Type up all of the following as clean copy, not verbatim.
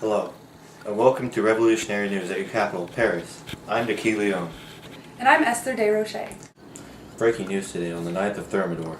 Hello, and welcome to Revolutionary News at your capital, Paris. I'm Kaylee. And I'm Esther Desrochers. Breaking news today on the 9th of Thermidor.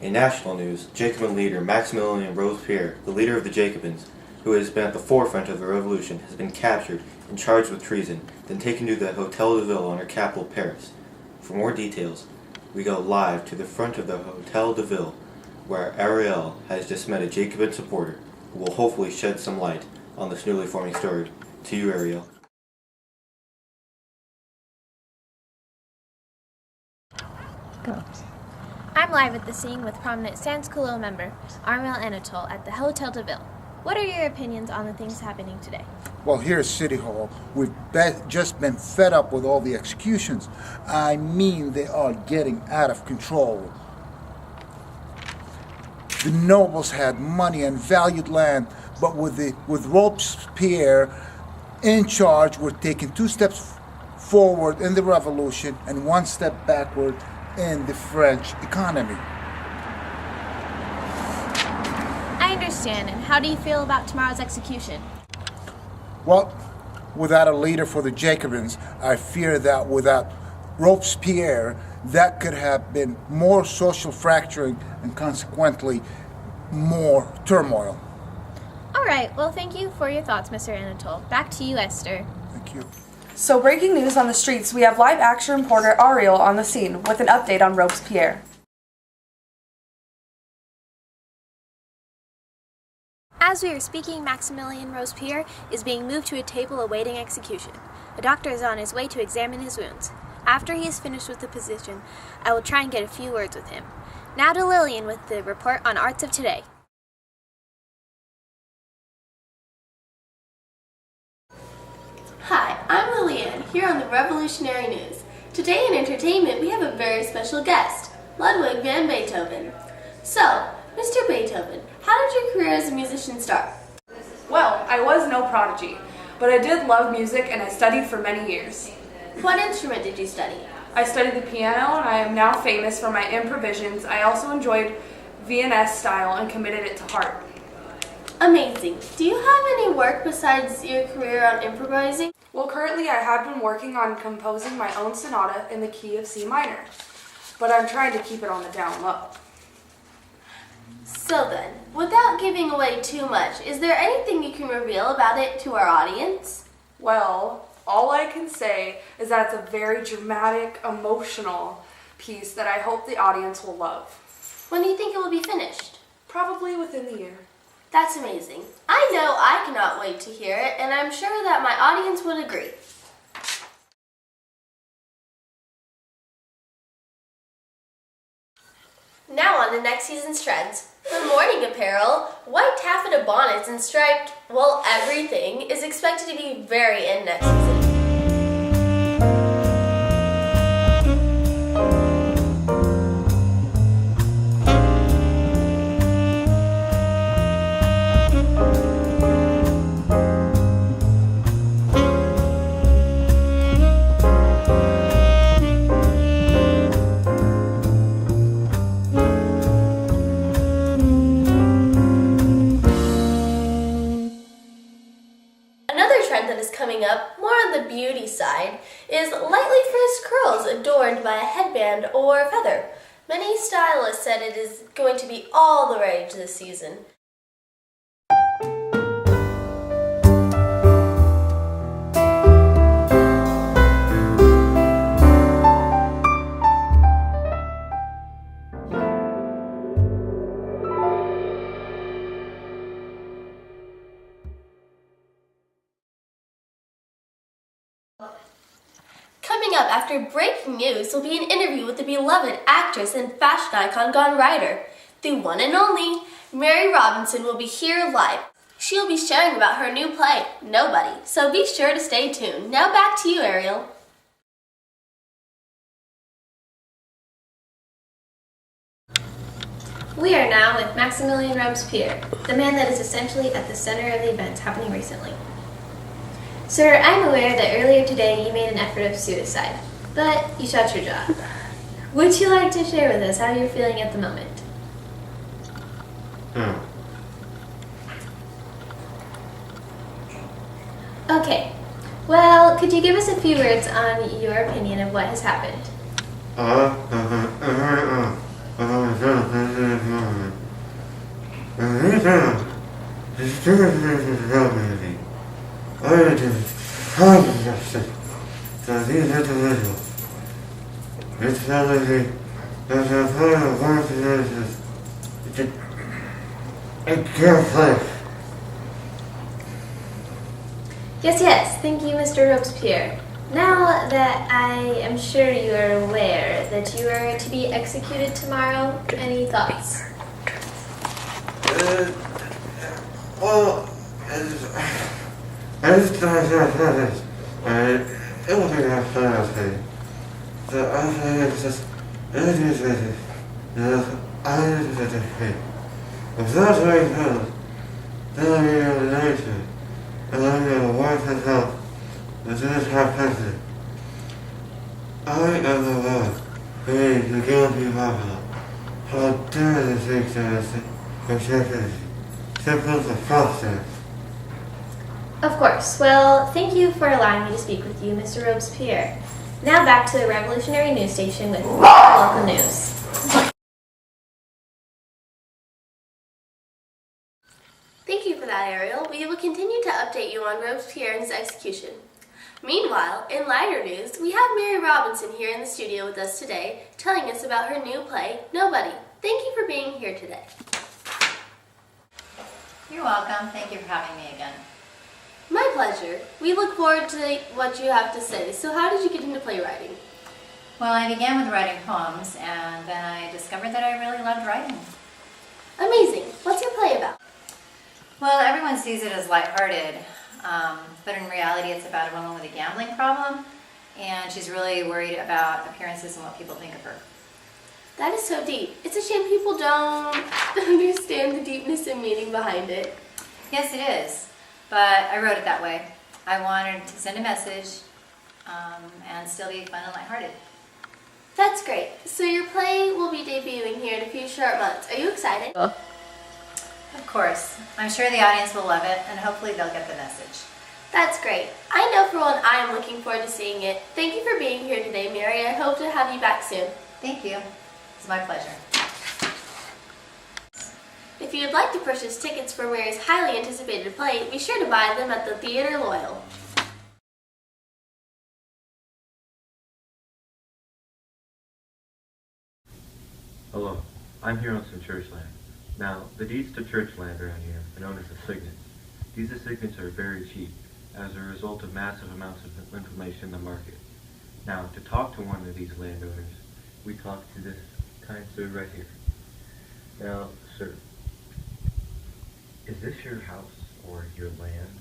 In national news, Jacobin leader Maximilien Robespierre, the leader of the Jacobins, who has been at the forefront of the revolution, has been captured and charged with treason, then taken to the Hotel de Ville on her capital, Paris. For more details, we go live to the front of the Hotel de Ville, where Ariel has just met a Jacobin supporter who will hopefully shed some light on this newly forming story. To you, Ariel. Go. I'm live at the scene with prominent Sans Culotte member Armel Anatole at the Hotel de Ville. What are your opinions on the things happening today? Well, here at City Hall, we've just been fed up with all the executions. I mean, they are getting out of control. The nobles had money and valued land, but with Robespierre in charge, we're taking 2 steps forward in the revolution and 1 step backward in the French economy. I understand, and how do you feel about tomorrow's execution? Well, without a leader for the Jacobins, I fear that without Robespierre, that could have been more social fracturing and consequently more turmoil. All right, well, thank you for your thoughts, Mr. Anatole. Back to you, Esther. Thank you. So breaking news on the streets, we have live action reporter Ariel on the scene with an update on Robespierre. As we are speaking, Maximilien Robespierre is being moved to a table awaiting execution. A doctor is on his way to examine his wounds. After he is finished with the physician, I will try and get a few words with him. Now to Lillian with the report on Arts of Today. Hi, I'm Lillian, here on the Revolutionary News. Today in entertainment, we have a very special guest, Ludwig van Beethoven. So, Mr. Beethoven, how did your career as a musician start? Well, I was no prodigy, but I did love music and I studied for many years. What instrument did you study? I studied the piano and I am now famous for my improvisations. I also enjoyed Viennese style and committed it to heart. Amazing. Do you have any work besides your career on improvising? Well, currently I have been working on composing my own sonata in the key of C minor, but I'm trying to keep it on the down low. So then, without giving away too much, is there anything you can reveal about it to our audience? Well, all I can say is that it's a very dramatic, emotional piece that I hope the audience will love. When do you think it will be finished? Probably within the year. That's amazing. I know I cannot wait to hear it, and I'm sure that my audience would agree. Now on to next season's trends. For morning apparel, white taffeta bonnets and striped, well, everything is expected to be very in next season. Coming up, more on the beauty side, is lightly frizzed curls adorned by a headband or feather. Many stylists said it is going to be all the rage this season. Coming up after breaking news will be an interview with the beloved actress and fashion icon Gone Rider. The one and only Mary Robinson will be here live. She'll be sharing about her new play, Nobody, so be sure to stay tuned. Now back to you, Ariel. We are now with Maximilien Robespierre, the man that is essentially at the center of the events happening recently. Sir, I'm aware that earlier today you made an effort of suicide, but you shot your job. Would you like to share with us how you're feeling at the moment? could you give us a few words on your opinion of what has happened? Yes, thank you, Mr. Robespierre. Now that I am sure you are aware that you are to be executed tomorrow, any thoughts? Well, I just thought it wasn't that fun. So I think it's just, if that's what it is, then I'm going to nature, and I'm going to work and help, and this happens. I am the one who is the guilty mother. How dare the six executives? Simple as a process. Of course. Well, thank you for allowing me to speak with you, Mr. Robespierre. Now back to the Revolutionary News Station with local news. Thank you for that, Ariel. We will continue to update you on Robespierre and his execution. Meanwhile, in lighter news, we have Mary Robinson here in the studio with us today, telling us about her new play, Nobody. Thank you for being here today. You're welcome. Thank you for having me again. My pleasure. We look forward to what you have to say. So how did you get into playwriting? Well, I began with writing poems, and then I discovered that I really loved writing. Amazing. What's your play about? Well, everyone sees it as lighthearted, but in reality it's about a woman with a gambling problem, and she's really worried about appearances and what people think of her. That is so deep. It's a shame people don't understand the deepness and meaning behind it. Yes, it is, but I wrote it that way. I wanted to send a message and still be fun and lighthearted. That's great. So your play will be debuting here in a few short months. Are you excited? Of course. I'm sure the audience will love it, and hopefully they'll get the message. That's great. I know for one I am looking forward to seeing it. Thank you for being here today, Mary. I hope to have you back soon. Thank you. It's my pleasure. If you'd like to purchase tickets for Mary's highly anticipated play, be sure to buy them at the Theater Loyal. Hello, I'm here on some church land. Now, the deeds to church land around here are known as assignats. These assignats are very cheap as a result of massive amounts of information in the market. Now, to talk to one of these landowners, we talk to this kind sir right here. Now, sir, is this your house or your land?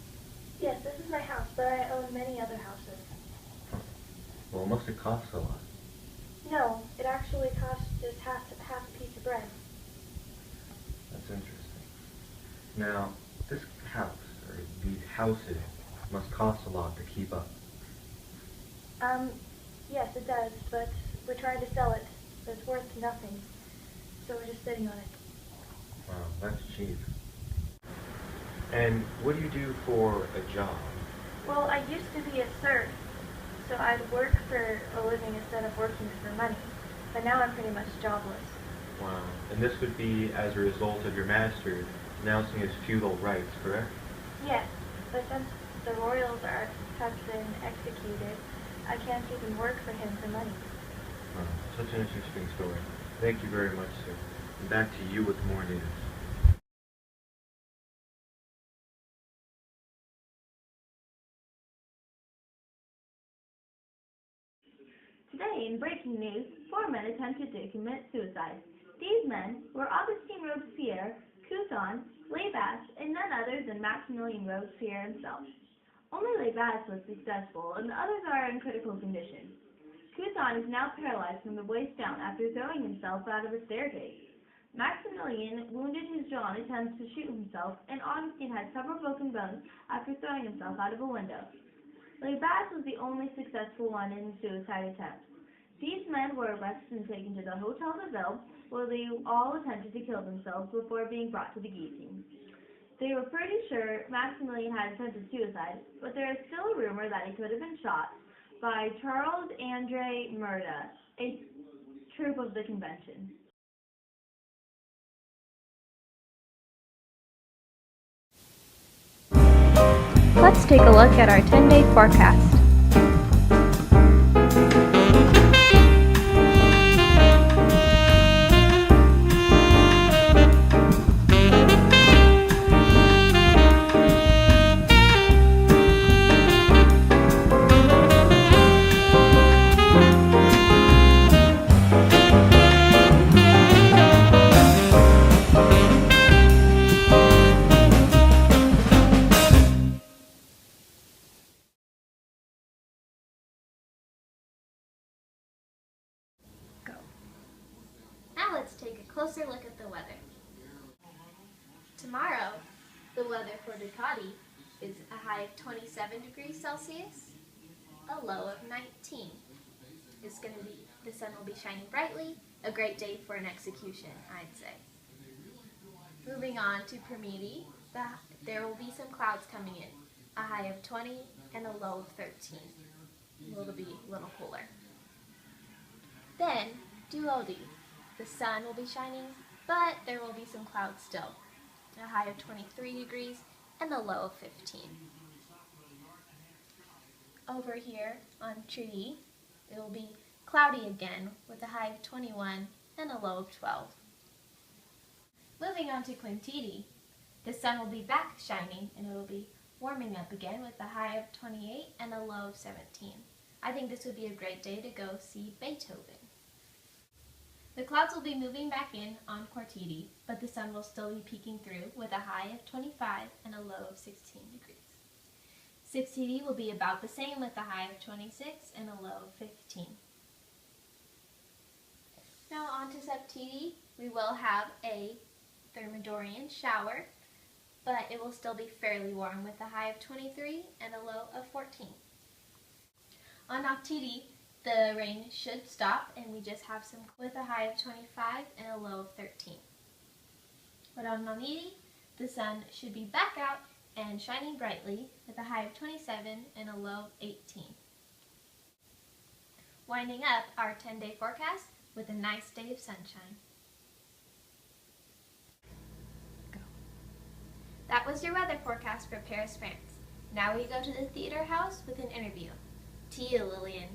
Yes, this is my house, but I own many other houses. Huh. Well, it must have cost a lot. No, it actually costs just half a piece of bread. That's interesting. Now, this house, or these houses, must cost a lot to keep up. Yes, it does, but we're trying to sell it, but it's worth nothing. So we're just sitting on it. Wow, that's cheap. And what do you do for a job? Well, I used to be a serf, so I'd work for a living instead of working for money. But now I'm pretty much jobless. Wow. And this would be as a result of your master announcing his feudal rights, correct? Yes, but since the royals have been executed, I can't even work for him for money. Wow, such an interesting story. Thank you very much, sir. And back to you with more news. Today, in breaking news, 4 men attempted to commit suicide. These men were Augustine Robespierre, Couthon, Labash, and none other than Maximilian Robespierre himself. Only Labash was successful, and the others are in critical condition. Couthon is now paralyzed from the waist down after throwing himself out of a staircase. Maximilian wounded his jaw in attempts to shoot himself, and Augustine had several broken bones after throwing himself out of a window. Labash was the only successful one in the suicide attempt. These men were arrested and taken to the Hotel de Ville, where they all attempted to kill themselves before being brought to the guillotine. They were pretty sure Maximilian had attempted suicide, but there is still a rumor that he could have been shot by Charles Andre Murda, a troop of the convention. Let's take a look at our 10-day forecast. Now let's take a closer look at the weather. Tomorrow, the weather for Dakota is a high of 27 degrees Celsius, a low of 19. The sun will be shining brightly, a great day for an execution, I'd say. Moving on to Permiti, there will be some clouds coming in, a high of 20 and a low of 13. It'll be a little cooler. Then, Duodi. The sun will be shining, but there will be some clouds still. A high of 23 degrees and a low of 15. Over here on Tree, it will be cloudy again with a high of 21 and a low of 12. Moving on to Quintidi, the sun will be back shining and it will be warming up again with a high of 28 and a low of 17. I think this would be a great day to go see Beethoven. The clouds will be moving back in on Quartidi, but the sun will still be peeking through with a high of 25 and a low of 16 degrees. 6TD will be about the same with a high of 26 and a low of 15. Now on to Sub-TD, we will have a Thermidorian shower, but it will still be fairly warm with a high of 23 and a low of 14. On Octidi, the rain should stop and we just have some with a high of 25 and a low of 13. But on Nonidi, the sun should be back out and shining brightly with a high of 27 and a low of 18. Winding up our 10-day forecast with a nice day of sunshine. That was your weather forecast for Paris, France. Now we go to the theater house with an interview. To you, Lillian.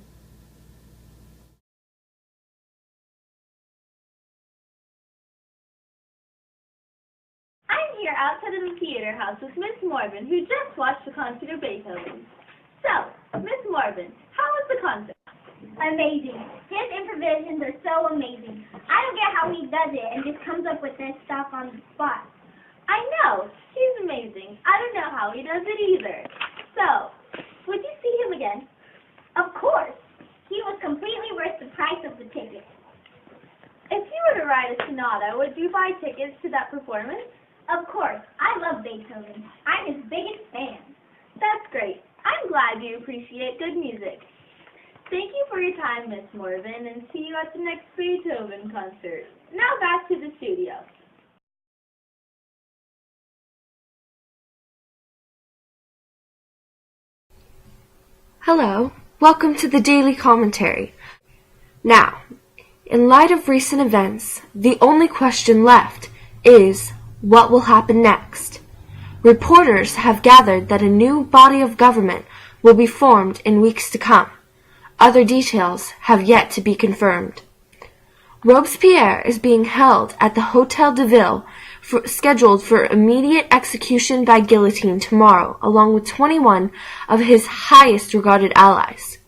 I'm here outside of the theater house with Miss Morvan, who just watched the concert of Beethoven. So, Miss Morvan, how was the concert? Amazing. His improvisations are so amazing. I don't get how he does it and just comes up with this stuff on the spot. I know. He's amazing. I don't know how he does it either. So, would you see him again? Of course. He was completely worth the price of the ticket. If you were to ride a sonata, would you buy tickets to that performance? Of course. I love Beethoven. I'm his biggest fan. That's great. I'm glad you appreciate good music. Thank you for your time, Miss Morvan, and see you at the next Beethoven concert. Now back to the studio. Hello, welcome to the Daily Commentary. Now, in light of recent events, the only question left is, what will happen next? Reporters have gathered that a new body of government will be formed in weeks to come. Other details have yet to be confirmed. Robespierre is being held at the Hotel de Ville, scheduled for immediate execution by guillotine tomorrow, along with 21 of his highest regarded allies.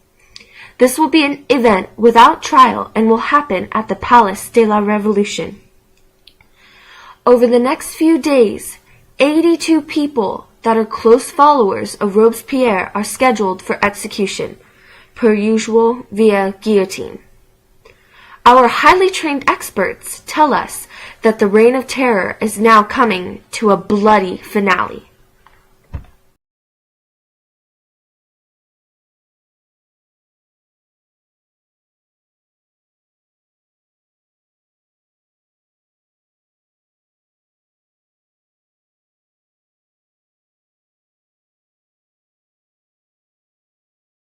This will be an event without trial and will happen at the Place de la Révolution. Over the next few days, 82 people that are close followers of Robespierre are scheduled for execution, per usual via guillotine. Our highly trained experts tell us that the reign of terror is now coming to a bloody finale.